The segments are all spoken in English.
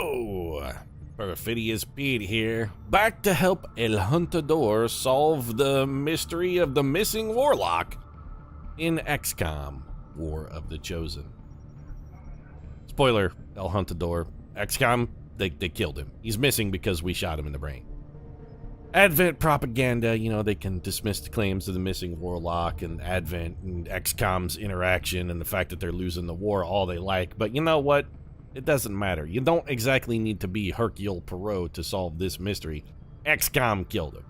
Yo! Perfidious Pete here, back to help El Huntador solve the mystery of the missing warlock in XCOM, War of the Chosen. Spoiler, El Huntador, XCOM, they killed him. He's missing because we shot him in the brain. Advent propaganda, you know, they can dismiss the claims of the missing warlock and Advent and XCOM's interaction and the fact that they're losing the war all they like, but you know what? It doesn't matter. You don't exactly need to be Hercule Poirot to solve this mystery. XCOM killed him.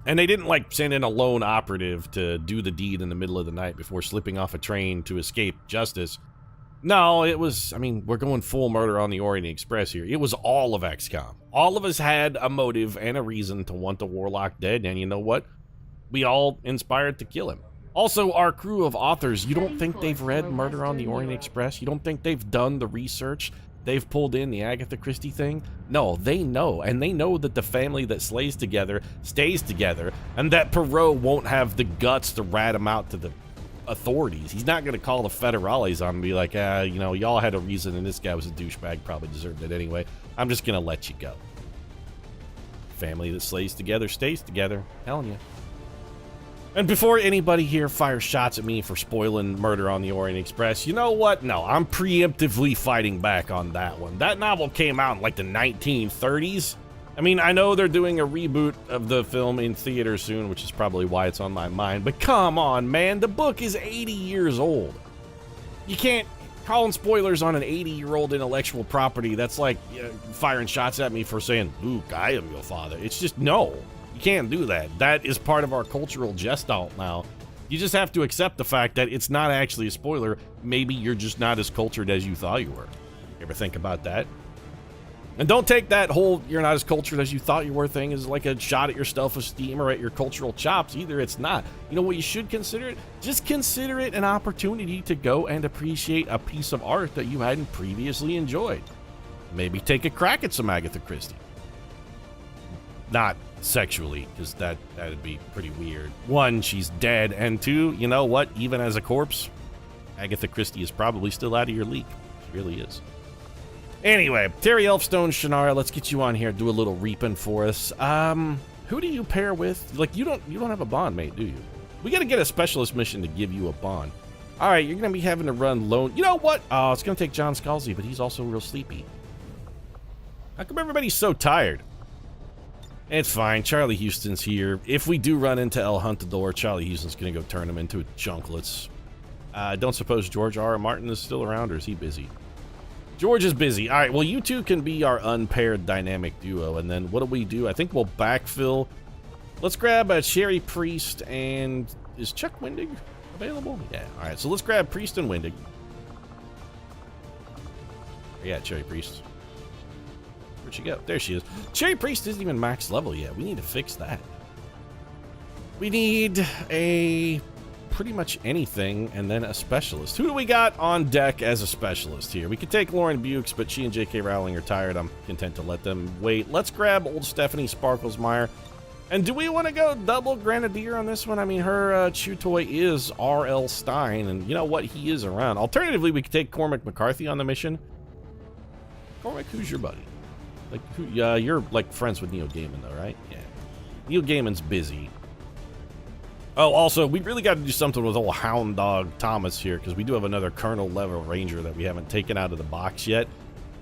And they didn't, like, send in a lone operative to do the deed in the middle of the night before slipping off a train to escape justice. No, it was, I mean, we're going full Murder on the Orient Express here. It was all of XCOM. All of us had a motive and a reason to want the warlock dead, and you know what? We all inspired to kill him. Also, our crew of authors, you don't think they've read Murder on the Orient Express? You don't think they've done the research? They've pulled in the Agatha Christie thing? No, they know, and they know that the family that slays together stays together, and that Poirot won't have the guts to rat him out to the authorities. He's not going to call the federales on and be like, you know, y'all had a reason and this guy was a douchebag, probably deserved it anyway. I'm just going to let you go. Family that slays together stays together. Telling you. And before anybody here fires shots at me for spoiling Murder on the Orient Express, you know what? No, I'm preemptively fighting back on that one. That novel came out in like the 1930s. I mean, I know they're doing a reboot of the film in theaters soon, which is probably why it's on my mind, but come on, man, the book is 80 years old. You can't calling spoilers on an 80-year-old intellectual property. That's like firing shots at me for saying, Luke, I am your father. It's just, no, you can't do that. That is part of our cultural gestalt now. You just have to accept the fact that it's not actually a spoiler. Maybe you're just not as cultured as you thought you were. You ever think about that? And don't take that whole you're not as cultured as you thought you were thing as like a shot at your self-esteem or at your cultural chops. Either it's not. You know what you should consider it? Just consider it an opportunity to go and appreciate a piece of art that you hadn't previously enjoyed. Maybe take a crack at some Agatha Christie. Not sexually, because that'd be pretty weird. One, she's dead, and two, you know what? Even as a corpse, Agatha Christie is probably still out of your league. She really is. Anyway, Terry Elfstone, Shannara, let's get you on here, do a little reaping for us. Who do you pair with? Like, you don't have a bond mate, do you? We gotta get a specialist mission to give you a bond. All right, you're gonna be having to run lone. You know what? Oh, it's gonna take John Scalzi, but he's also real sleepy. How come everybody's so tired? It's fine, Charlie Houston's here. If we do run into El Huntador, Charlie Houston's gonna go turn him into junklets. Don't suppose George R. R. Martin is still around, or is he busy? George is busy. All right, well, you two can be our unpaired dynamic duo, and then what do? I think we'll backfill. Let's grab a Cherry Priest, and is Chuck Wendig available? Yeah, all right, so let's grab Priest and Wendig. Yeah, Cherry Priest. Where'd she go? There she is. Cherry Priest isn't even max level yet. We need to fix that. We need a pretty much anything, and then a specialist. Who do we got on deck as a specialist here? We could take Lauren Bukes, but she and J.K. Rowling are tired. I'm content to let them wait. Let's grab old Stephanie Sparklesmeyer. And do we want to go double Grenadier on this one? I mean, her chew toy is R.L. Stein, and you know what? He is around. Alternatively, we could take Cormac McCarthy on the mission. Cormac, who's your buddy? Like, you're like friends with Neil Gaiman, though, right? Yeah. Neil Gaiman's busy. Oh, also, we really got to do something with old Hound Dog Thomas here, because we do have another Colonel level Ranger that we haven't taken out of the box yet.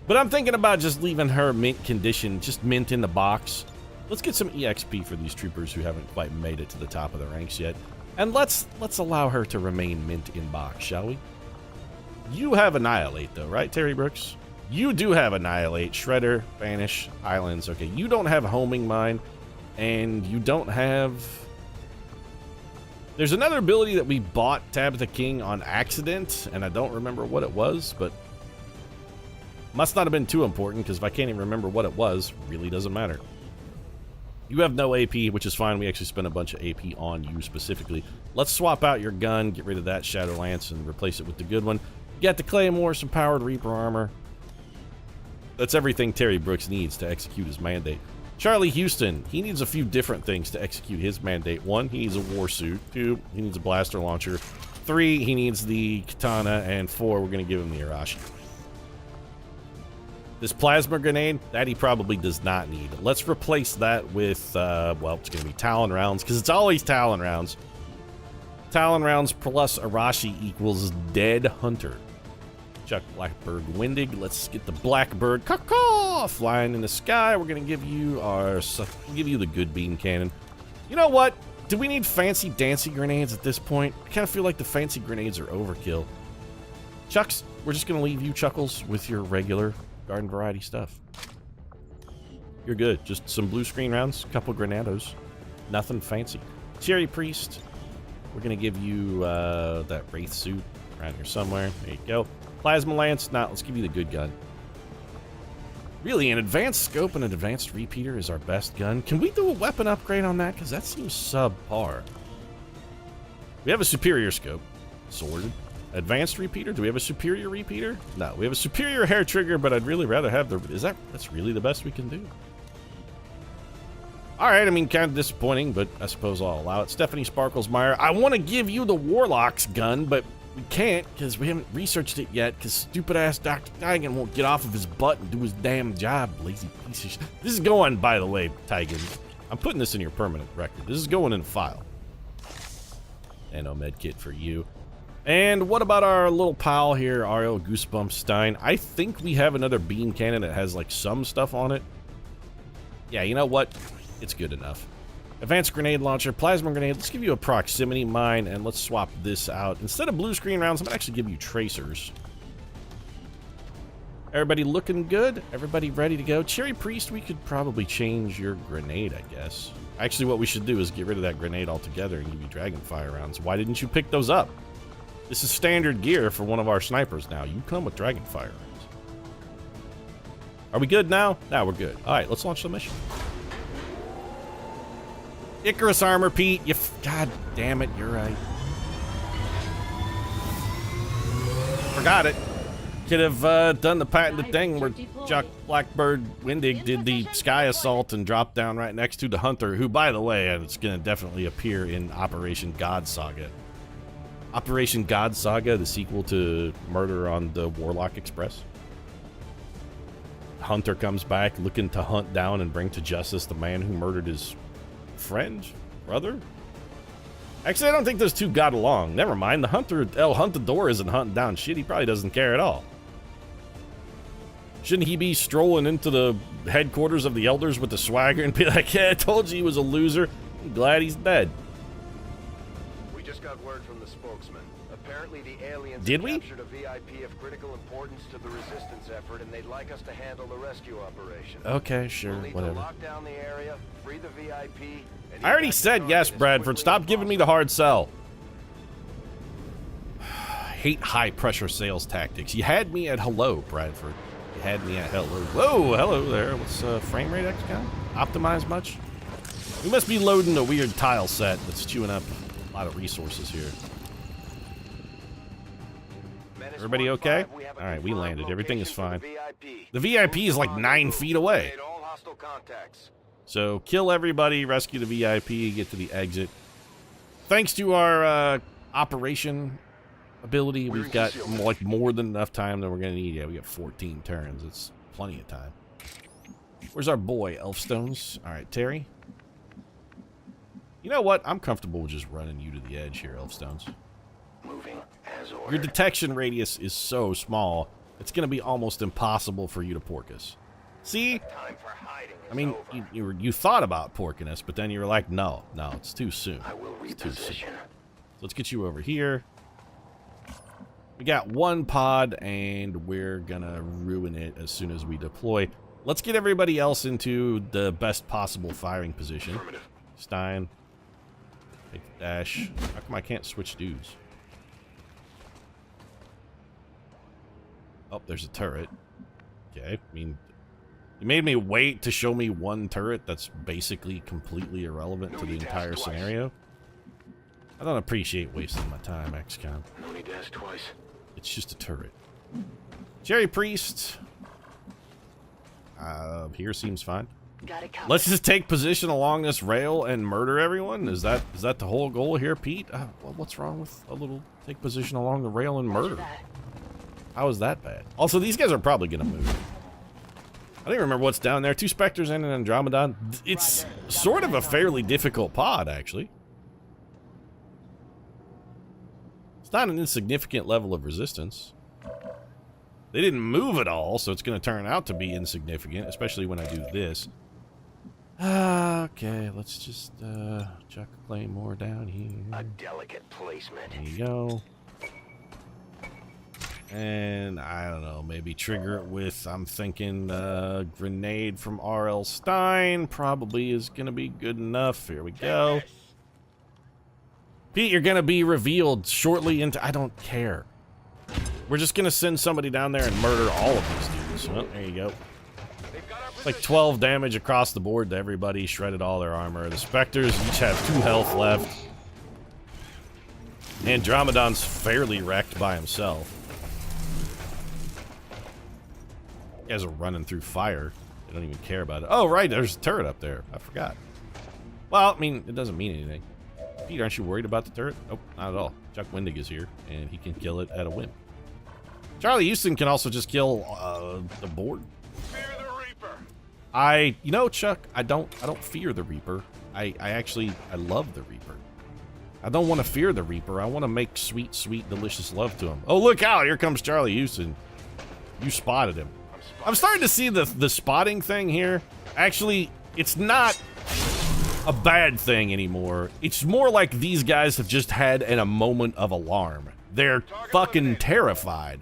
But I'm thinking about just leaving her mint condition, just mint in the box. Let's get some EXP for these troopers who haven't quite made it to the top of the ranks yet. And let's allow her to remain mint in box, shall we? You have Annihilate, though, right, Terry Brooks? You do have Annihilate, Shredder, Banish, Islands. Okay, you don't have Homing Mine, and you don't have... There's another ability that we bought Tabitha King on accident, and I don't remember what it was, but must not have been too important, because if I can't even remember what it was, really doesn't matter. You have no AP, which is fine. We actually spent a bunch of AP on you specifically. Let's swap out your gun, get rid of that Shadow Lance, and replace it with the good one. You got the Claymore, some powered Reaper armor. That's everything Terry Brooks needs to execute his mandate. Charlie Houston, he needs a few different things to execute his mandate. One, he needs a war suit. Two, he needs a blaster launcher. Three, he needs the katana. And four, we're going to give him the Arashi. This plasma grenade, that he probably does not need. Let's replace that with, well, it's going to be Talon rounds, because it's always Talon rounds. Talon rounds plus Arashi equals dead hunter. Chuck Blackbird Windig. Let's get the Blackbird caw flying in the sky. We're going to give you the good beam cannon. You know what? Do we need fancy dancy grenades at this point? I kind of feel like the fancy grenades are overkill. Chucks, we're just going to leave you, Chuckles, with your regular garden variety stuff. You're good. Just some blue screen rounds, a couple granados. Nothing fancy. Cherry Priest, we're going to give you that Wraith suit around here somewhere. There you go. Plasma Lance, let's give you the good gun. Really, an advanced scope and an advanced repeater is our best gun. Can we do a weapon upgrade on that? Because that seems subpar. We have a superior scope. Sword. Advanced repeater? Do we have a superior repeater? No, we have a superior hair trigger, but I'd really rather have the... That's really the best we can do? Alright, I mean, kind of disappointing, but I suppose I'll allow it. Stephanie Sparklesmeyer, I want to give you the Warlock's gun, but we can't because we haven't researched it yet because stupid-ass Dr. Tigan won't get off of his butt and do his damn job, lazy piece of shit. This is going, by the way, Tigan. I'm putting this in your permanent record. This is going in a file. And no med kit for you. And what about our little pal here, Ariel Goosebump Stein? I think we have another beam cannon that has, like, some stuff on it. Yeah, you know what? It's good enough. Advanced grenade launcher, plasma grenade. Let's give you a proximity mine, and let's swap this out. Instead of blue screen rounds, I'm going to actually give you tracers. Everybody looking good? Everybody ready to go? Cherry Priest, we could probably change your grenade, I guess. Actually, what we should do is get rid of that grenade altogether and give you Dragonfire rounds. Why didn't you pick those up? This is standard gear for one of our snipers now. You come with Dragonfire rounds. Are we good now? Now we're good. All right, let's launch the mission. Icarus armor, Pete. God damn it, you're right. Forgot it. Could have done the patented thing where Chuck Blackbird Windig did the sky assault and dropped down right next to the hunter, who, by the way, it's going to definitely appear in Operation God Saga. Operation God Saga, the sequel to Murder on the Warlock Express. Hunter comes back looking to hunt down and bring to justice the man who murdered his friend? Brother? Actually, I don't think those two got along. Never mind, the hunter, El Huntador isn't hunting down shit. He probably doesn't care at all. Shouldn't he be strolling into the headquarters of the elders with the swagger and be like, yeah, I told you he was a loser. I'm glad he's dead. We just got word from the spokesman. Apparently the aliens captured a VIP of critical importance to the resistance effort, and they'd like us to handle the rescue operation. Okay, sure, we'll need whatever. to lock down the area, free the VIP. I already said yes, Bradford. Stop giving me the hard sell. Hate high-pressure sales tactics. You had me at hello, Bradford. You had me at hello. Whoa, hello there. What's frame rate XCOM? Optimize much? We must be loading a weird tile set that's chewing up a lot of resources here. Everybody okay? Alright, we landed. Everything is fine. The VIP is like 9 feet away. So, kill everybody, rescue the VIP, get to the exit. Thanks to our operation ability, we've got like more than enough time that we're going to need. Yeah, we got 14 turns. It's plenty of time. Where's our boy, Elfstones? Alright, Terry. You know what? I'm comfortable with just running you to the edge here, Elfstones. Moving as ordered. Your detection radius is so small, it's going to be almost impossible for you to pork us. See? I mean, you thought about porking us, but then you were like, no, it's too soon. It's too soon. So let's get you over here. We got one pod, and we're going to ruin it as soon as we deploy. Let's get everybody else into the best possible firing position. Stein. Take the dash. How come I can't switch dudes? Oh, there's a turret. Okay, I mean, you made me wait to show me one turret that's basically completely irrelevant to the entire scenario. I don't appreciate wasting my time, XCOM. No need to ask twice. It's just a turret. Cherry Priest. Here seems fine. Let's just take position along this rail and murder everyone? Is that the whole goal here, Pete? Well, what's wrong with a little take position along the rail and murder? How is that bad? Also, these guys are probably going to move. I don't even remember what's down there. 2 Spectres and an Andromedon. It's sort of a fairly difficult pod, actually. It's not an insignificant level of resistance. They didn't move at all, so it's going to turn out to be insignificant, especially when I do this. Okay, let's just chuck a claymore down here. A delicate placement. There you go. And I don't know, maybe trigger it with, I'm thinking, grenade from R.L. Stein probably is going to be good enough. Here we go. Pete, you're going to be revealed shortly into... I don't care. We're just going to send somebody down there and murder all of these dudes. Well, there you go. It's like 12 damage across the board to everybody. Shredded all their armor. The Spectres each have 2 health left. Andromedon's fairly wrecked by himself. You guys are running through fire. They don't even care about it. Oh, right, there's a turret up there. I forgot. Well, I mean, it doesn't mean anything. Pete, aren't you worried about the turret? Nope, not at all. Chuck Wendig is here, and he can kill it at a whim. Charlie Houston can also just kill the board. Fear the Reaper. You know, Chuck, I don't fear the Reaper. I love the Reaper. I don't want to fear the Reaper. I want to make sweet, sweet, delicious love to him. Oh, look out! Here comes Charlie Houston. You spotted him. I'm starting to see the spotting thing here. Actually, it's not a bad thing anymore. It's more like these guys have just had a moment of alarm. They're fucking terrified.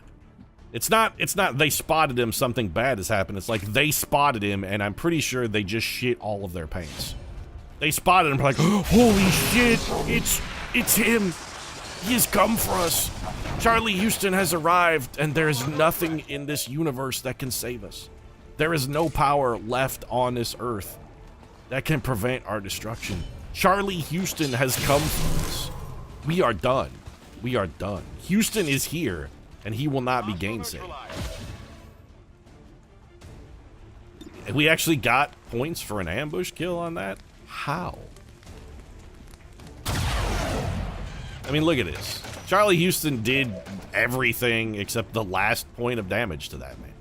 It's not they spotted him, something bad has happened. It's like they spotted him, and I'm pretty sure they just shit all of their pants. They spotted him like, holy shit, it's him. He has come for us. Charlie Houston has arrived, and there is nothing in this universe that can save us. There is no power left on this earth that can prevent our destruction. Charlie Houston has come for us. We are done. We are done. Houston is here, and he will not be gainsayed. And we actually got points for an ambush kill on that? How? I mean, look at this. Charlie Houston did everything except the last point of damage to that man.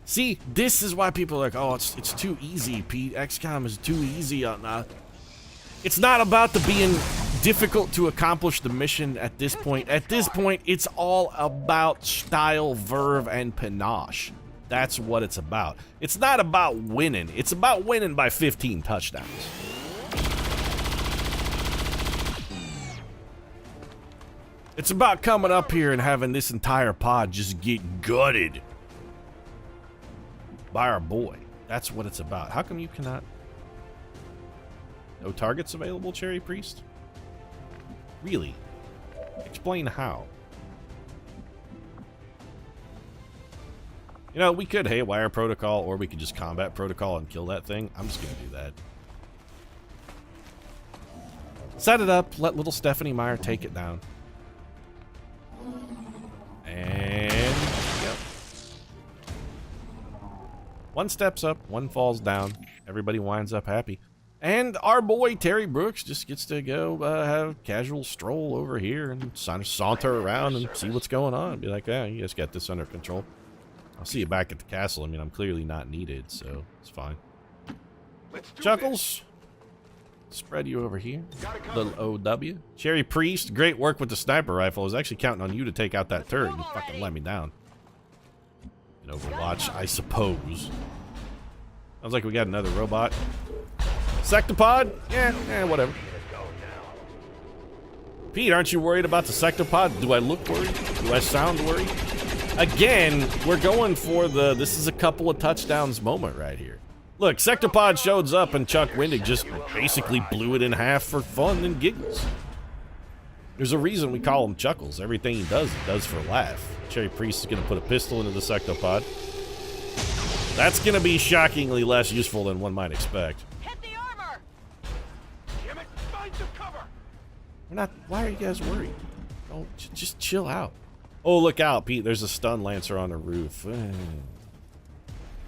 See, this is why people are like, oh, it's too easy, Pete. XCOM is too easy on It's not about the being difficult to accomplish the mission at this point. At this point, it's all about style, verve, and panache. That's what it's about. It's not about winning. It's about winning by 15 touchdowns. It's about coming up here and having this entire pod just get gutted by our boy. That's what it's about. How come you cannot... No targets available, Cherry Priest? Really? Explain how. You know, we could haywire protocol, or we could just combat protocol and kill that thing. I'm just gonna do that. Set it up, let little Stephanie Meyer take it down. And... yep. One steps up, one falls down. Everybody winds up happy. And our boy Terry Brooks just gets to go have a casual stroll over here and saunter around and see what's going on. Be like, yeah, you guys got this under control. I'll see you back at the castle. I mean, I'm clearly not needed, so it's fine. Chuckles, spread you over here. Little OW. Cherry Priest, great work with the sniper rifle. I was actually counting on you to take out that turret. You fucking let me down. In Overwatch, I suppose. Sounds like we got another robot. Sectopod? Yeah, whatever. Pete, aren't you worried about the Sectopod? Do I look worried? Do I sound worried? Again, we're going for the this is a couple of touchdowns moment right here. Look, Sectopod shows up and Chuck Wendig just basically blew it in half for fun and giggles. There's a reason we call him Chuckles. Everything he does for a laugh. Cherry Priest is going to put a pistol into the Sectopod. That's going to be shockingly less useful than one might expect. We're not. Why are you guys worried? Oh, just chill out. Oh, look out, Pete. There's a stun lancer on the roof.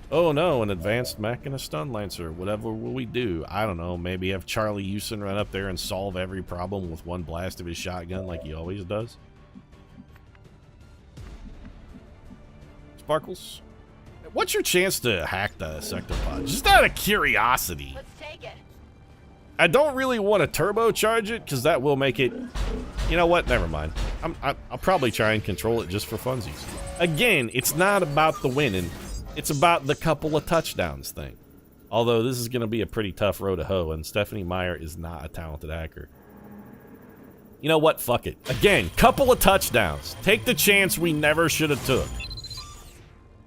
Oh no, an advanced mech and a stun lancer. Whatever will we do? I don't know. Maybe have Charlie Houston run up there and solve every problem with one blast of his shotgun like he always does. Sparkles? What's your chance to hack the sectopod? Just out of curiosity. Let's take it. I don't really want to turbocharge it because that will make it. You know what? Never mind. I'll probably try and control it just for funsies. Again, it's not about the winning. It's about the couple of touchdowns thing. Although this is going to be a pretty tough row to hoe, and Stephanie Meyer is not a talented hacker. You know what? Fuck it. Again, couple of touchdowns. Take the chance we never should have took.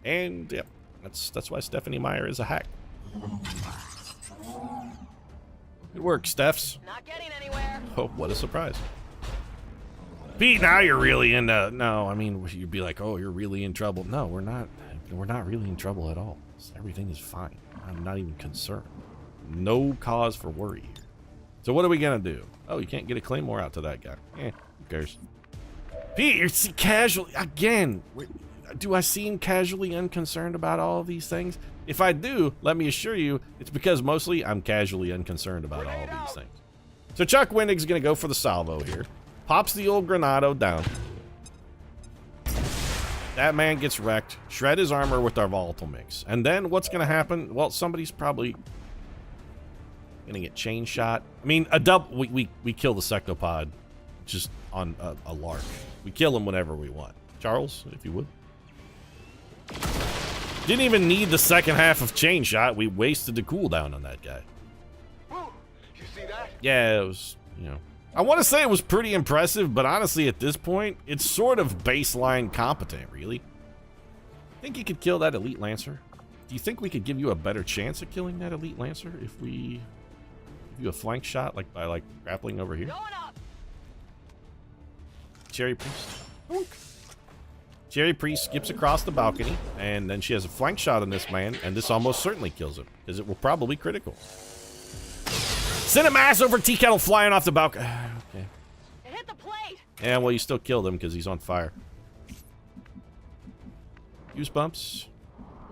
And yeah, that's why Stephanie Meyer is a hack. Good work, Stephs. Not getting anywhere. Oh, what a surprise. Pete, now you're really in no, I mean, you'd be like, oh, you're really in trouble. No, we're not. We're not really in trouble at all. Everything is fine. I'm not even concerned. No cause for worry here. So what are we gonna do? Oh, you can't get a claymore out to that guy. Who cares? Pete, you're casually, again, do I seem casually unconcerned about all of these things? If I do, let me assure you, it's because mostly I'm casually unconcerned about all of these things. So Chuck Wendig's gonna go for the salvo here. Pops the old Granado down. That man gets wrecked. Shred his armor with our volatile mix. And then what's gonna happen? Well, somebody's probably gonna get chain shot. I mean, we kill the sectopod just on a lark. We kill him whenever we want. Charles, if you would. Didn't even need the second half of chain shot. We wasted the cooldown on that guy. You see that? Yeah, it was, you know. I want to say it was pretty impressive, but honestly, at this point, it's sort of baseline competent, really. Think you could kill that elite lancer? Do you think we could give you a better chance at killing that elite lancer if we give you a flank shot, like by like grappling over here? Going up. Cherry Priest. Boink. Cherry Priest skips across the balcony, and then she has a flank shot on this man, and this almost certainly kills him, because it will probably critical. Send a mass over Tea Kettle flying off the balcony. Okay. It hit the plate. Yeah, well, you still killed him because he's on fire. Goosebumps.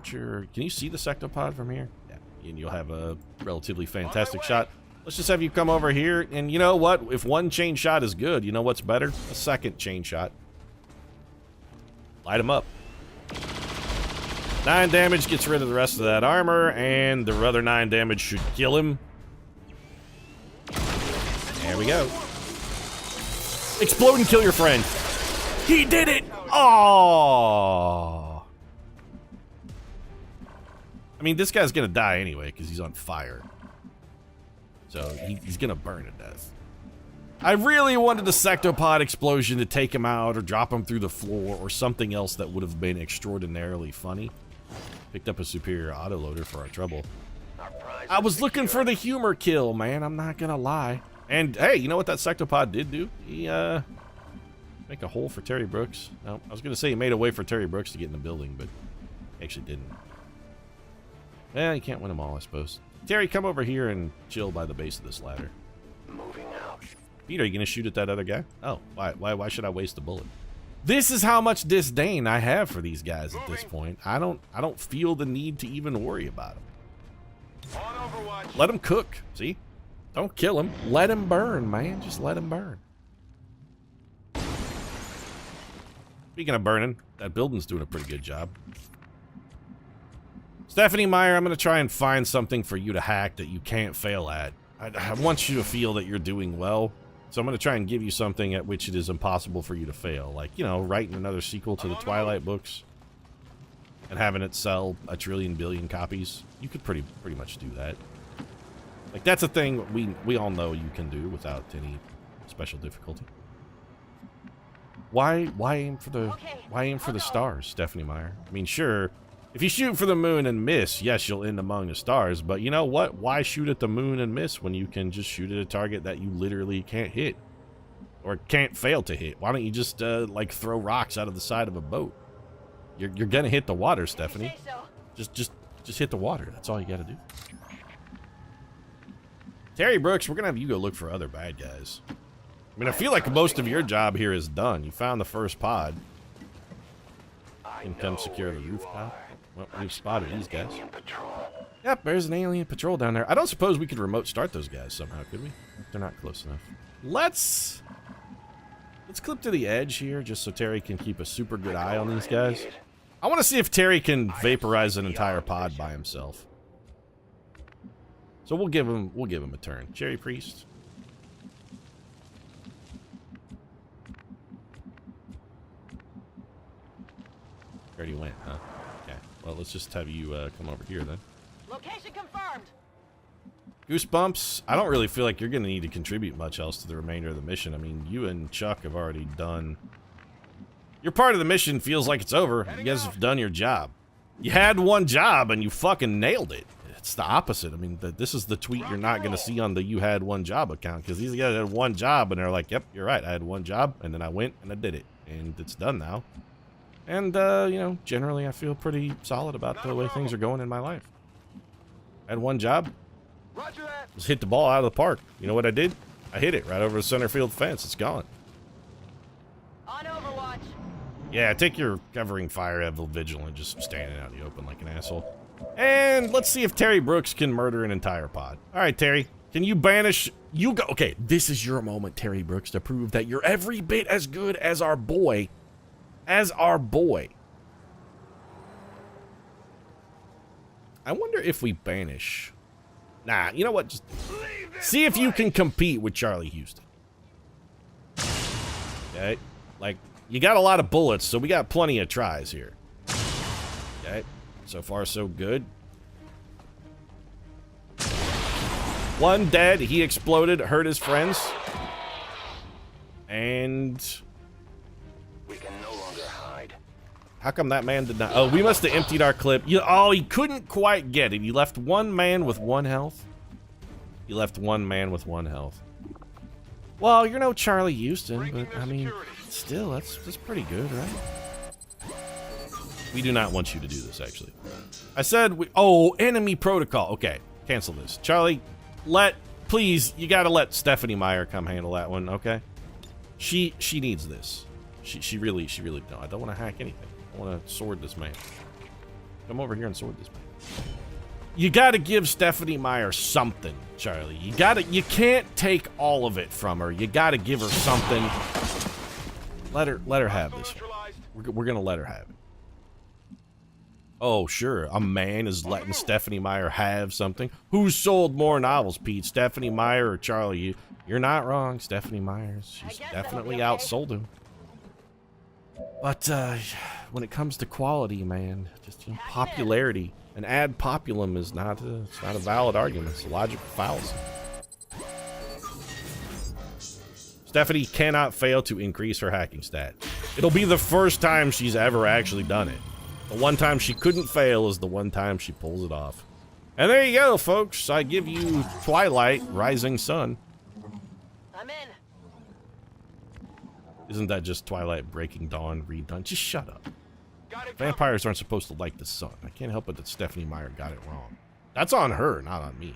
Can you see the sectopod from here? Yeah, and you'll have a relatively fantastic shot. Let's just have you come over here, and you know what? If one chain shot is good, you know what's better? A second chain shot. Light him up. 9 damage gets rid of the rest of that armor, and the other 9 damage should kill him. There we go. Explode and kill your friend. He did it! Oh. I mean, this guy's gonna die anyway because he's on fire. So he's gonna burn to death. I really wanted the sectopod explosion to take him out or drop him through the floor or something else that would have been extraordinarily funny. Picked up a superior autoloader for our trouble. I was looking for the humor kill, man. I'm not gonna lie. And hey, you know what that sectopod did do? He make a hole for Terry Brooks. No, I was gonna say he made a way for Terry Brooks to get in the building, but he actually didn't. Yeah, you can't win them all, I suppose. Terry, come over here and chill by the base of this ladder. Moving out. Pete, are you gonna shoot at that other guy? Oh, why should I waste a bullet? This is how much disdain I have for these guys at this point. I don't feel the need to even worry about them. On Overwatch. Let them cook. See? Don't kill him. Let him burn, man. Just let him burn. Speaking of burning, that building's doing a pretty good job. Stephanie Meyer, I'm going to try and find something for you to hack that you can't fail at. I want you to feel that you're doing well. So I'm going to try and give you something at which it is impossible for you to fail. Like, you know, writing another sequel to the Twilight books and having it sell 1 trillion billion copies. You could pretty much do that. Like, that's a thing we all know you can do without any special difficulty. Why aim for the stars, Stephanie Meyer? I mean, sure, if you shoot for the moon and miss, yes, you'll end among the stars, but you know what? Why shoot at the moon and miss when you can just shoot at a target that you literally can't hit or can't fail to hit? Why don't you just like throw rocks out of the side of a boat? You're gonna hit the water, Stephanie. Just hit the water. That's all you gotta do. Terry Brooks, we're gonna have you go look for other bad guys. I mean, I feel like most of your job here is done. You found the first pod. You can come secure the rooftop. Well, we've spotted these guys. Yep, there's an alien patrol down there. I don't suppose we could remote start those guys somehow, could we? They're not close enough. Let's clip to the edge here, just so Terry can keep a super good eye on these guys. I want to see if Terry can vaporize an entire pod by himself. So we'll give him a turn. Cherry Priest. Already went, huh? Okay. Well, let's just have you come over here then. Location confirmed. Goosebumps. I don't really feel like you're going to need to contribute much else to the remainder of the mission. I mean, you and Chuck have already done. Your part of the mission feels like it's over. You guys have done your job. You had one job and you fucking nailed it. It's the opposite. I mean, this is the tweet you're not going to see on the "you had one job" account, because these guys had one job and they're like, "Yep, you're right. I had one job, and then I went and I did it, and it's done now." And you know, generally, I feel pretty solid about the way things are going in my life. I had one job. Roger that. Just hit the ball out of the park. You know what I did? I hit it right over the center field fence. It's gone. On Overwatch. Yeah, take your covering fire, have vigilant, just standing out in the open like an asshole. And let's see if Terry Brooks can murder an entire pod. All right, Terry, can you banish? You go. Okay, this is your moment, Terry Brooks, to prove that you're every bit as good as our boy. As our boy. I wonder if we banish. Nah, you know what? Just see if you can compete with Charlie Houston. Okay, like, you got a lot of bullets, so we got plenty of tries here. Okay, so far so good. One dead, he exploded, hurt his friends. And We can no longer hide. how come that man did not? Oh, we must have emptied our clip. Oh, he couldn't quite get it. He left one man with 1 health. He left one man with 1 health. Well, you're no Charlie Houston, but I mean, still, that's pretty good, right? We do not want you to do this, actually. I said oh, enemy protocol. Okay, cancel this. Charlie, please, you gotta let Stephanie Meyer come handle that one, okay? She needs this. She really, no, I don't want to hack anything. I want to sword this man. Come over here and sword this man. You gotta give Stephanie Meyer something, Charlie. You can't take all of it from her. You gotta give her something. Let her have this. We're gonna let her have it. Oh, sure. A man is letting Stephanie Meyer have something. Who sold more novels, Pete? Stephanie Meyer or Charlie? You're not wrong, Stephanie Meyer. She's definitely outsold him. But when it comes to quality, man, just popularity, an ad populum is not a valid argument. It's a logical fallacy. Stephanie cannot fail to increase her hacking stat. It'll be the first time she's ever actually done it. The one time she couldn't fail is the one time she pulls it off. And there you go, folks. I give you Twilight Rising Sun. I'm in. Isn't that just Twilight Breaking Dawn redone? Just shut up. Vampires aren't supposed to like the sun. I can't help it that Stephanie Meyer got it wrong. That's on her, not on me.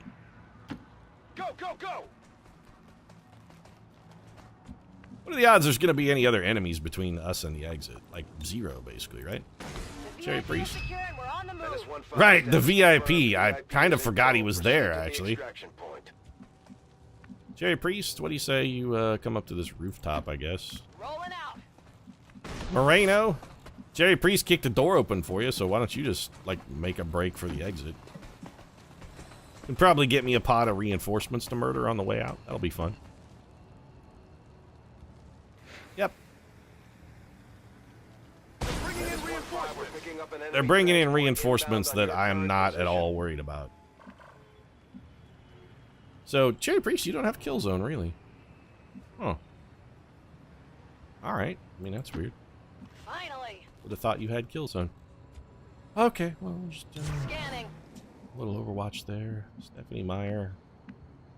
Go, go, go! What are the odds there's going to be any other enemies between us and the exit? Like 0, basically, right? Cherry Priest. Right, the VIP. I kind of forgot he was there, actually. Cherry Priest, what do you say you come up to this rooftop, I guess? Rolling out. Moreno, Cherry Priest kicked the door open for you, so why don't you just, like, make a break for the exit? You can probably get me a pot of reinforcements to murder on the way out. That'll be fun. Yep. They're bringing in reinforcements that I am not at all worried about. So, Cherry Priest, you don't have kill zone, really. Huh. Alright. I mean, that's weird. Finally. Would have thought you had kill zone. Okay, well, just Scanning. a little Overwatch there. Stephanie Meyer.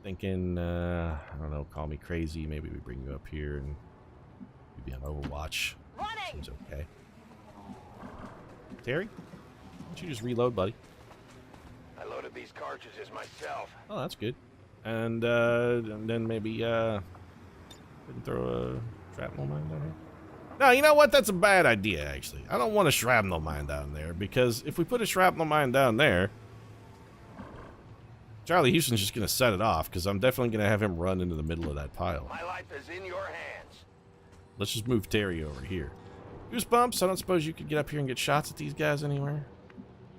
Thinking, I don't know, call me crazy. Maybe we bring you up here and maybe on Overwatch. Running. Seems okay. Terry? Why don't you just reload, buddy? I loaded these cartridges myself. Oh, that's good. And then maybe we can throw a shrapnel mine down here. No, you know what? That's a bad idea, actually. I don't want a shrapnel mine down there, because if we put a shrapnel mine down there, Charlie Houston's just going to set it off, because I'm definitely going to have him run into the middle of that pile. My life is in your hands. Let's just move Terry over here. Goosebumps, I don't suppose you could get up here and get shots at these guys anywhere?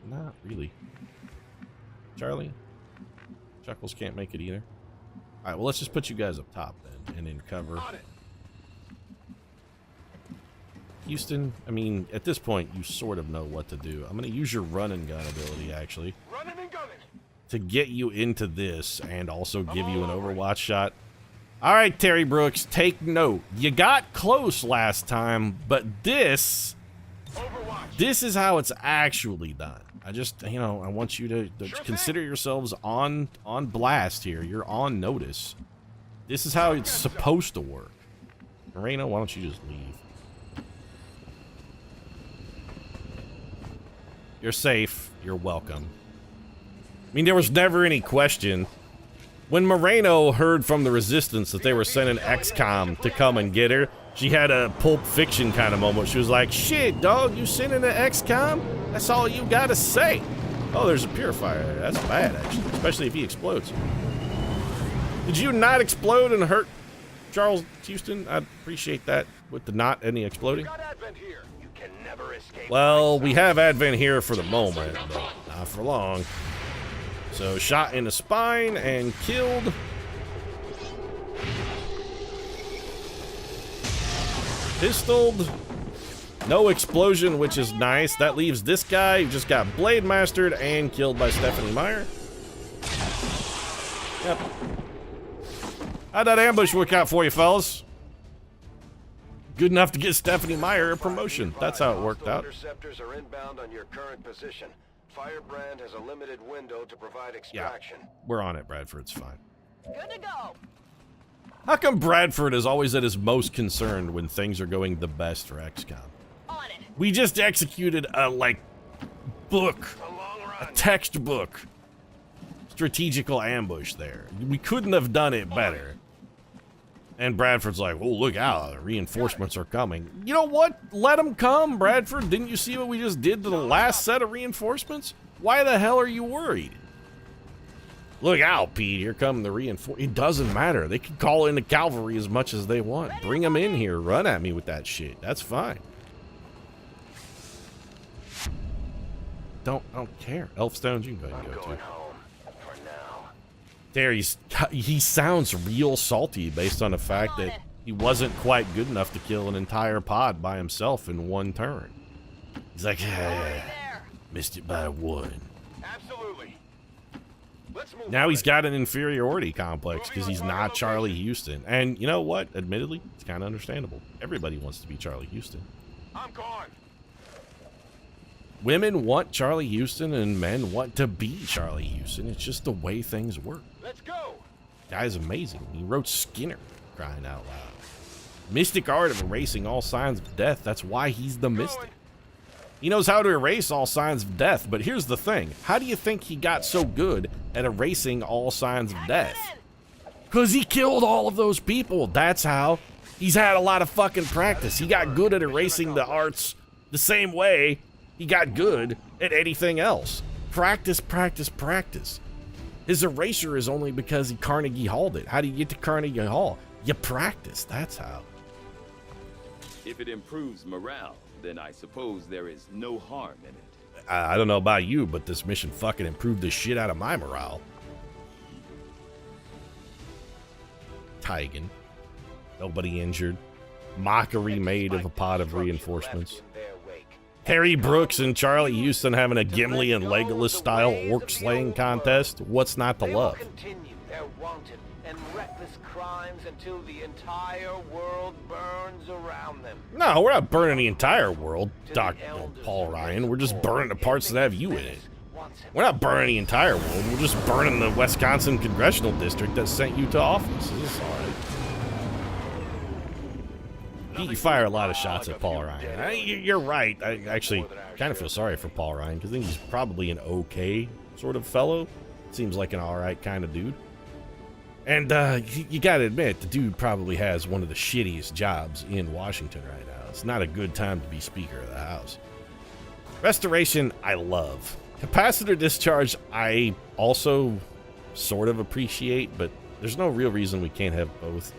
Not really. Charlie? Chuckles can't make it either. Alright, well, let's just put you guys up top then, and in cover. Houston, I mean, at this point, you sort of know what to do. I'm going to use your run and gun ability, actually, to get you into this and also give you an Overwatch shot. All right, Terry Brooks, take note. You got close last time, but this is how it's actually done. I just, you know, I want you to consider yourselves on blast here. You're on notice. This is how it's supposed to work. Moreno, why don't you just leave? You're safe. You're welcome. I mean, there was never any question. When Moreno heard from the Resistance that they were sending XCOM to come and get her, she had a Pulp Fiction kind of moment. She was like, shit, dog, you sending an XCOM? That's all you gotta say. Oh, there's a purifier. That's bad, actually, especially if he explodes. Did you not explode and hurt Charles Houston? I'd appreciate that with the not any exploding. Well, we have Advent here for the moment, but not for long. So, shot in the spine and killed. Pistoled. No explosion, which is nice. That leaves this guy who just got Blade Mastered and killed by Stephanie Meyer. Yep. How'd that ambush work out for you, fellas? Good enough to get Stephanie Meyer a promotion. That's how it worked out. Interceptors are inbound on your current position. Firebrand has a limited window to provide extraction. Yeah, we're on it, Bradford. It's fine. Good to go. How come Bradford is always at his most concerned when things are going the best for XCOM? On it. We just executed a, book. A textbook. Strategical ambush there. We couldn't have done it better. And Bradford's like, oh, look out, the reinforcements are coming. You know what? Let them come, Bradford. Didn't you see what we just did to the last set of reinforcements? Why the hell are you worried? Look out, Pete, here come the reinforcements. It doesn't matter. They can call in the cavalry as much as they want. Bring them in here. Run at me with that shit. That's fine. Don't care. Elfstones, you can go ahead and go too. There, he sounds real salty based on the fact that he wasn't quite good enough to kill an entire pod by himself in one turn. He's like, hey, missed it by one. Absolutely. Now he's got an inferiority complex because he's not Charlie Houston. And you know what? Admittedly, it's kind of understandable. Everybody wants to be Charlie Houston. I'm gone. Women want Charlie Houston and men want to be Charlie Houston. It's just the way things work. Let's go. Guy's amazing. He wrote Skinner, crying out loud. Mystic art of erasing all signs of death. That's why he's the mystic. He knows how to erase all signs of death, but here's the thing. How do you think he got so good at erasing all signs of death? Because he killed all of those people. That's how. He's had a lot of fucking practice. He got good at erasing the arts the same way he got good at anything else. Practice, practice, practice. His erasure is only because he Carnegie Hall'd it. How do you get to Carnegie Hall? You practice, that's how. If it improves morale, then I suppose there is no harm in it. I don't know about you, but this mission fucking improved the shit out of my morale. Tigan. Nobody injured. Mockery made of a pod of reinforcements. Harry Brooks and Charlie Houston having a Gimli and Legolas style orc slaying contest. What's not to love? They will continue their wanton and reckless crimes until the entire world burns around them. No, we're not burning the entire world, Dr. Paul Ryan. We're just burning the parts that have you in it. We're not burning the entire world. We're just burning the Wisconsin Congressional District that sent you to office. This is all right. You fire a lot of shots at Paul Ryan. You're right. I actually kind of feel sorry for Paul Ryan because I think he's probably an okay sort of fellow. Seems like an all right kind of dude. And you got to admit, the dude probably has one of the shittiest jobs in Washington right now. It's not a good time to be Speaker of the House. Restoration, I love. Capacitor discharge, I also sort of appreciate, but there's no real reason we can't have both.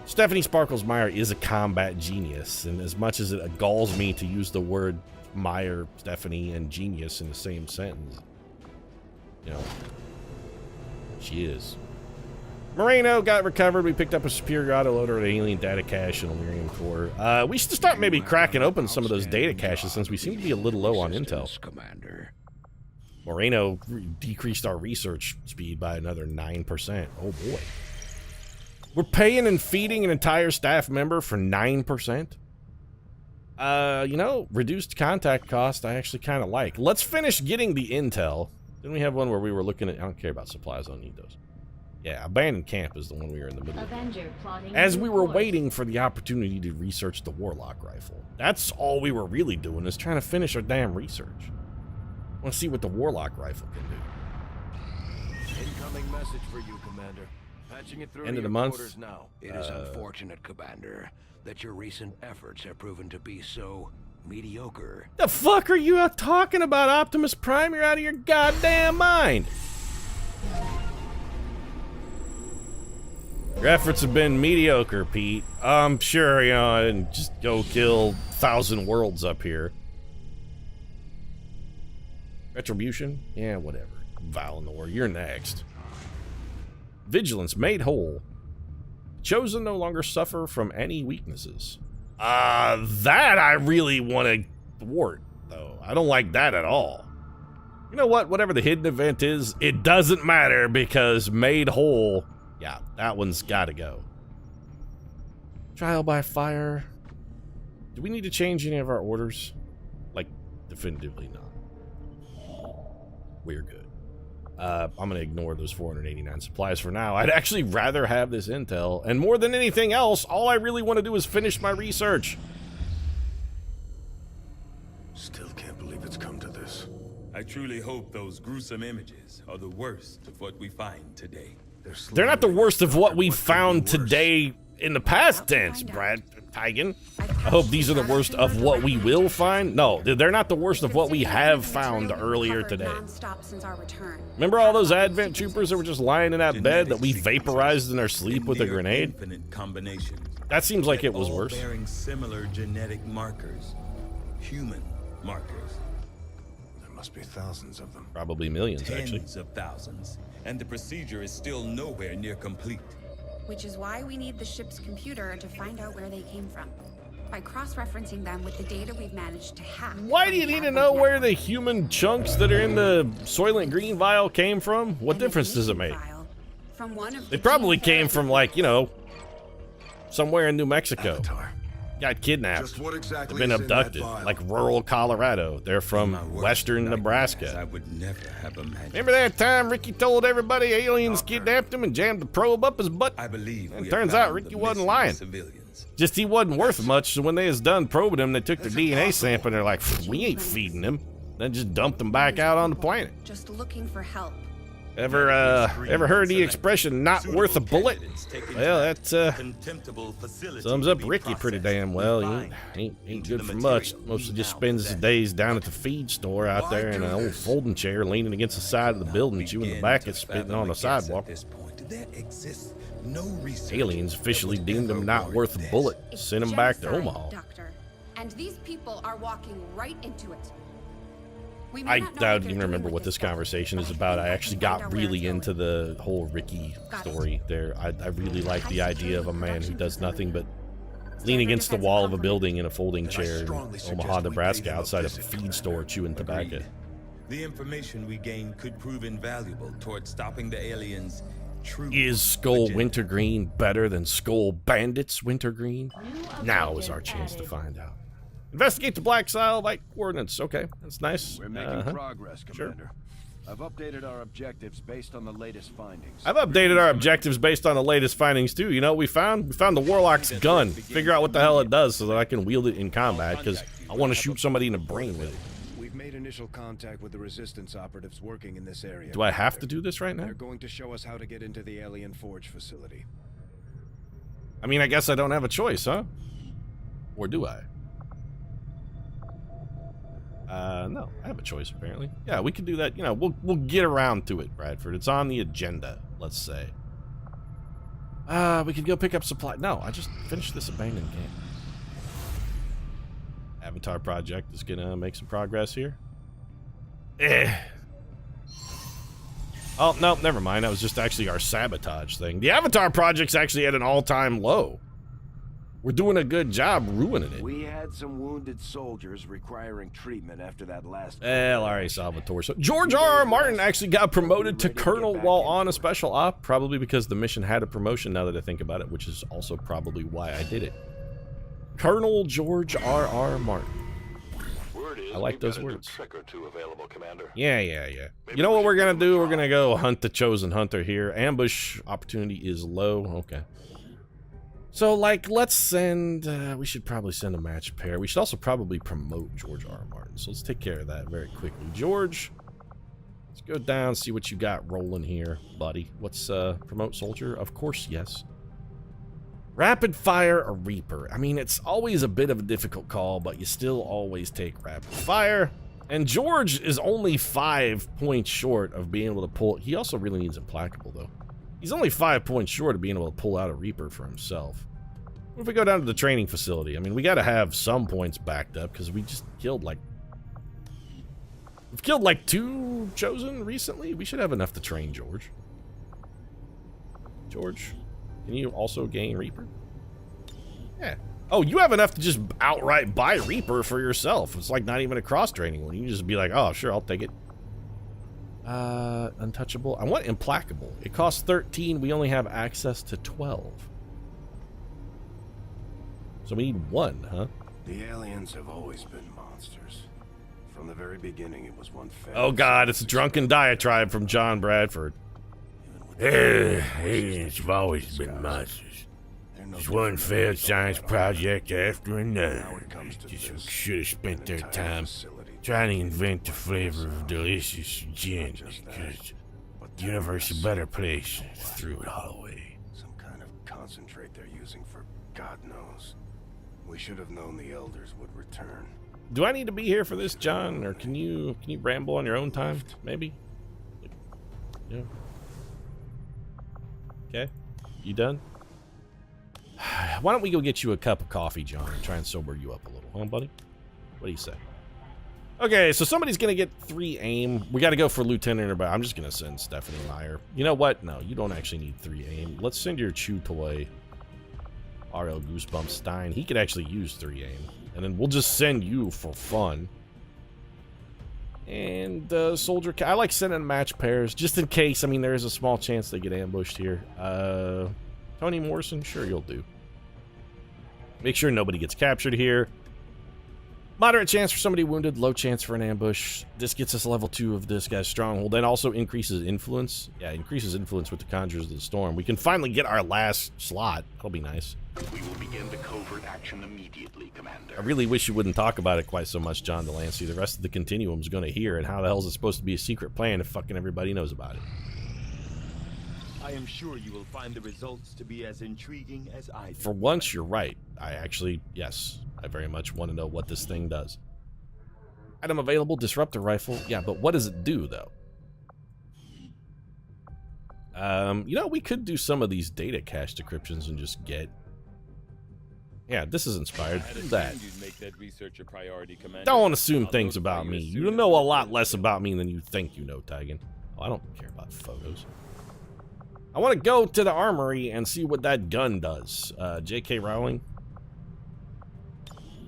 Stephanie Sparkles Meyer is a combat genius, and as much as it galls me to use the word Meyer, Stephanie, and genius in the same sentence, you know, she is. Moreno got recovered. We picked up a superior autoloader, an alien data cache, and a Lyrium core. We should start maybe cracking open some of those data caches since we seem to be a little low on intel. Commander. Moreno decreased our research speed by another 9%. Oh boy. We're paying and feeding an entire staff member for 9%? You know, reduced contact cost I actually kind of like. Let's finish getting the intel. Then we have one where we were looking at... I don't care about supplies, I don't need those. Yeah, abandoned camp is the one we were in the middle of. As we were waiting for the opportunity to research the Warlock rifle. That's all we were really doing, is trying to finish our damn research. I want to see what the Warlock rifle can do. Incoming message for you, Commander. Patching it through End of the your month. quarters now. It is unfortunate, Commander, that your recent efforts have proven to be so mediocre. The fuck are you talking about, Optimus Prime? You're out of your goddamn mind. Your efforts have been mediocre, Pete. I'm sure, you know, I didn't just go kill 1,000 worlds up here. Retribution? Yeah, whatever. Val in the war. You're next. Vigilance made whole. Chosen no longer suffer from any weaknesses. That I really want to thwart, though. I don't like that at all. You know what? Whatever the hidden event is, it doesn't matter because made whole... Yeah, that one's gotta go. Trial by fire. Do we need to change any of our orders? Like, definitively not. We're good. I'm gonna ignore those 489 supplies for now. I'd actually rather have this intel, and more than anything else, all I really want to do is finish my research. Still can't believe it's come to this. I truly hope those gruesome images are the worst of what we find today. They're not the worst of what we found today in the past tense, Brad Tigan. I hope these are the worst of what we will find. No, they're not the worst of what we have found earlier today. Remember all those Advent troopers that were just lying in that bed that we vaporized in our sleep with a grenade? That seems like it was worse. Bearing similar genetic markers, human markers. Must be thousands of them. Probably millions, actually. Tens of thousands, and the procedure is still nowhere near complete. Which is why we need the ship's computer to find out where they came from. By cross-referencing them with the data we've managed to hack. Why do you need to know where the human chunks that are in the Soylent Green vial came from? What difference does it make? They probably came from, like, you know, somewhere in New Mexico. Avatar. Got kidnapped. Just what exactly Been is in that abducted, vial? like rural Colorado. They're from western I Nebraska. would never have imagined. Remember that time Ricky told everybody aliens kidnapped him and jammed the probe up his butt? I believe And we turns have out found Ricky the wasn't missing lying. Civilians. Just he wasn't worth much, so when they was done probing him, they took their DNA sample and they're like, we ain't feeding him. Then just dumped him back out on the planet. Just looking for help. Ever heard the expression "not worth a bullet"? Well, that sums up Ricky pretty damn well. He ain't good for much. Mostly just spends his days down at the feed store out there in an old folding chair, leaning against the side of the building, chewing tobacco, spitting on the sidewalk. Aliens officially deemed him not worth a bullet. Sent him back to Omaha. Doctor. And these people are walking right into it. I don't even remember what this conversation is about. I actually got really into the whole Ricky story there. I really like the idea of a man who does nothing but lean against the wall of a building in a folding chair in Omaha, Nebraska, outside of a feed store chewing tobacco. The information we gain could prove invaluable towards stopping the aliens' true Is Skull agenda. Wintergreen better than Skull Bandits Wintergreen? Now is our chance to find out. Investigate the Black Light coordinates. Okay, that's nice. We're making progress, Commander. I've updated our objectives based on the latest findings. I've updated our objectives based on the latest findings too. You know what we found? We found the Warlock's gun. Figure out what the hell it does so that I can wield it in combat, because I want to shoot somebody in the brain with it. We've made initial contact with the Resistance operatives working in this area. Do I have to do this right now? They're going to show us how to get into the Alien Forge facility. I mean, I guess I don't have a choice, huh? Or do I? No, I have a choice apparently. Yeah, we can do that. You know, we'll get around to it, Bradford. It's on the agenda, let's say. We could go pick up supply. No, I just finished this abandoned camp. Avatar project is gonna make some progress here. Oh, no, never mind. That was just actually our sabotage thing. The Avatar project's actually at an all-time low. We're doing a good job ruining it. We had some wounded soldiers requiring treatment after that last... Larry Salvatore. So George R.R. Martin actually got promoted to colonel while on a special op, probably because the mission had a promotion now that I think about it, which is also probably why I did it. Colonel George R.R. Martin. I like those words. Yeah. You know what we're gonna do? We're gonna go hunt the chosen hunter here. Ambush opportunity is low. Okay. So, like, let's send... we should probably send a match pair. We should also probably promote George R.R. Martin. So let's take care of that very quickly. George, let's go down, see what you got rolling here, buddy. What's, promote soldier? Of course, yes. Rapid fire or Reaper. I mean, it's always a bit of a difficult call, but you still always take rapid fire. And George is only 5 points short of being able to pull... He also really needs Implacable, though. He's only 5 points short of being able to pull out a Reaper for himself. What if we go down to the training facility? I mean, we gotta have some points backed up, because we just killed, like... We've killed, like, 2 Chosen recently. We should have enough to train George. George, can you also gain Reaper? Yeah. Oh, you have enough to just outright buy Reaper for yourself. It's like not even a cross-training one. You can just be like, oh, sure, I'll take it. Untouchable. I want Implacable. It costs 13. We only have access to 12. So we need 1, huh? The aliens have always been monsters. From the very beginning, it was one fast. Oh, God, it's a drunken diatribe from John Bradford. Aliens have always been monsters. It's one failed science project after another. Just should have spent their time trying to invent the flavor of delicious gin, because the universe is a better place. Threw it all away. Some kind of concentrate they're using for God knows. We should have known the elders would return. Do I need to be here for this, John, or can you ramble on your own time? Maybe. Yeah. Okay. You done? Why don't we go get you a cup of coffee, John, and try and sober you up a little, huh, buddy? What do you say? Okay, so somebody's gonna get 3 aim. We gotta go for Lieutenant, but I'm just gonna send Stephanie Meyer. You know what? No, you don't actually need 3 aim. Let's send your Chew Toy, RL Goosebump Stein. He could actually use 3 aim. And then we'll just send you for fun. And Soldier, I like sending match pairs, just in case. I mean, there is a small chance they get ambushed here. Tony Morrison, sure, you'll do. Make sure nobody gets captured here. Moderate chance for somebody wounded, low chance for an ambush. This gets us level 2 of this guy's stronghold. That also increases influence. Yeah, increases influence with the Conjurers of the Storm. We can finally get our last slot. That'll be nice. We will begin the covert action immediately, Commander. I really wish you wouldn't talk about it quite so much, John Delancey. The rest of the Continuum's going to hear, and how the hell is it supposed to be a secret plan if fucking everybody knows about it? I am sure you will find the results to be as intriguing as I do. For once, you're right. I actually, yes, I very much want to know what this thing does. Item available, Disruptor Rifle. Yeah, but what does it do, though? You know, we could do some of these data cache decryptions and just get... Yeah, this is inspired. Do that. Make that research a priority, Commander. Don't assume things about me. You know a lot less about me than you think you know, Tigan. Oh, I don't care about photos. I want to go to the armory and see what that gun does. J.K. Rowling.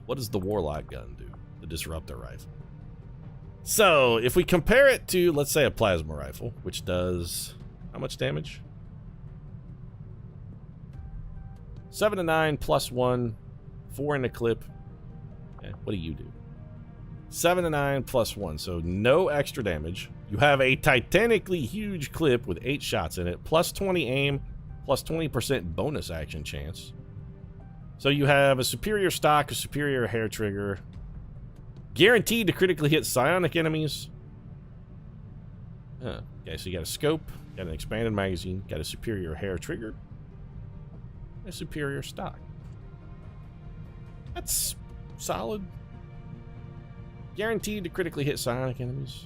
What does the Warlock gun do? The Disruptor Rifle. So, if we compare it to, let's say, a Plasma Rifle, which does... How much damage? 7 to 9 plus 1. 4 in the clip. What do you do? 7 to 9 plus 1. So, no extra damage. You have a titanically huge clip with 8 shots in it, plus 20 aim, plus 20% bonus action chance. So you have a superior stock, a superior hair trigger, guaranteed to critically hit psionic enemies. Okay, so you got a scope, got an expanded magazine, got a superior hair trigger, a superior stock. That's solid. Guaranteed to critically hit psionic enemies.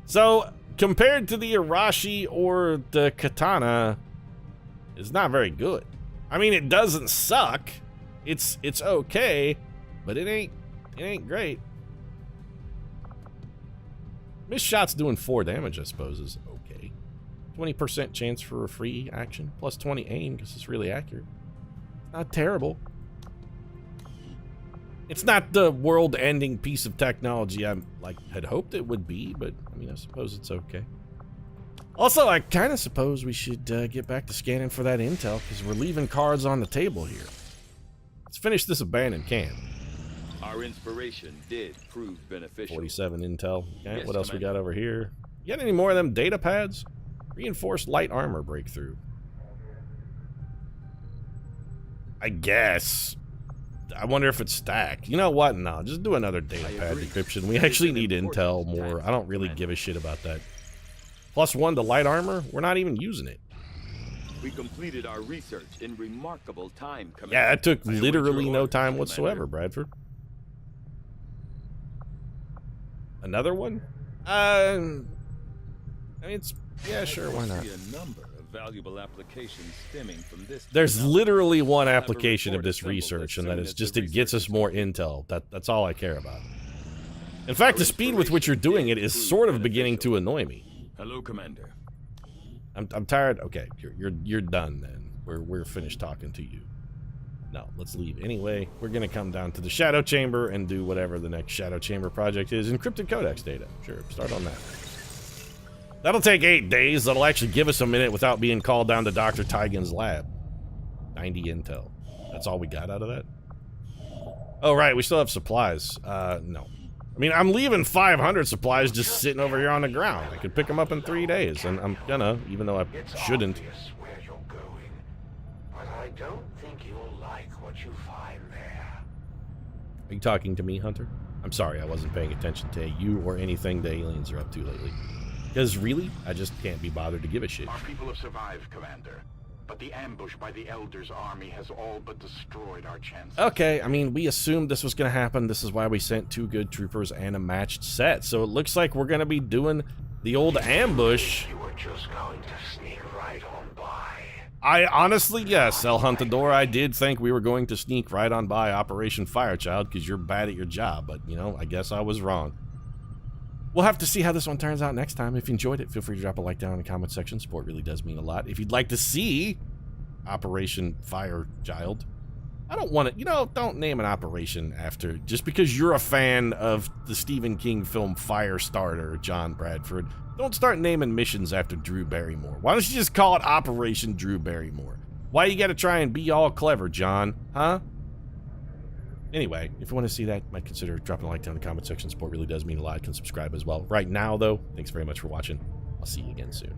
So, compared to the Arashi or the Katana, is not very good. I mean, it doesn't suck. It's okay, but it ain't great. Missed shot's doing 4 damage, I suppose, is okay. 20% chance for a free action, plus 20 aim, because it's really accurate. Not terrible. It's not the world-ending piece of technology I had hoped it would be, but I mean, I suppose it's okay. Also, I kind of suppose we should get back to scanning for that intel, because we're leaving cards on the table here. Let's finish this abandoned camp. Our inspiration did prove beneficial. 47 intel. Okay, Yes, what else Commander. we got over here? You got any more of them data pads? Reinforced light armor breakthrough. I guess. I wonder if it's stacked. You know what? No, just do another data I pad agree. decryption. We It's actually an need intel important more. task, I don't really Commander. give a shit about that. +1 to light armor? We're not even using it. We completed our research in remarkable time, Commander. Yeah, that took I await literally your no orders, time Commander. whatsoever, Bradford. Another one? I mean, it's... Yeah, sure, why not? I see a number of valuable applications stemming from this. There's technology. literally one I'll have a application of report this assembled research, as and that soon is as just the it gets us research is more complete. intel. That's all I care about. In fact, the speed with which you're doing it is sort of beginning to annoy me. Hello, Commander. I'm tired. Okay, you're done then. We're finished talking to you. No, let's leave. Anyway, we're gonna come down to the Shadow Chamber and do whatever the next Shadow Chamber project is. Encrypted codex data. Sure, start on that. That'll take 8 days. That'll actually give us a minute without being called down to Dr. Tygan's lab. 90 intel. That's all we got out of that? Oh, right, we still have supplies. No. I mean, I'm leaving 500 supplies just sitting over here on the ground. I could pick them up in 3 days, and I'm gonna, even though I shouldn't. Obvious where you're going, but I don't think you'll like what you find there. Are you talking to me, Hunter? I'm sorry, I wasn't paying attention to you or anything the aliens are up to lately. Because really, I just can't be bothered to give a shit. Our people have survived, Commander. But the ambush by the Elders' army has all but destroyed our chances. Okay, I mean, we assumed this was going to happen. This is why we sent 2 good troopers and a matched set. So it looks like we're going to be doing the old ambush. You were just going to sneak right on by. I honestly, yes, El Huntador, I did think we were going to sneak right on by Operation Firechild because you're bad at your job. But, you know, I guess I was wrong. We'll have to see how this one turns out next time. If you enjoyed it, feel free to drop a like down in the comment section. Support really does mean a lot. If you'd like to see Operation Firechild, I don't want it. You know, don't name an operation after, just because you're a fan of the Stephen King film Firestarter, John Bradford. Don't start naming missions after Drew Barrymore. Why don't you just call it Operation Drew Barrymore? Why you gotta try and be all clever, John? Huh? Anyway, if you want to see that, you might consider dropping a like down in the comment section. Support really does mean a lot. You can subscribe as well. Right now, though, thanks very much for watching. I'll see you again soon.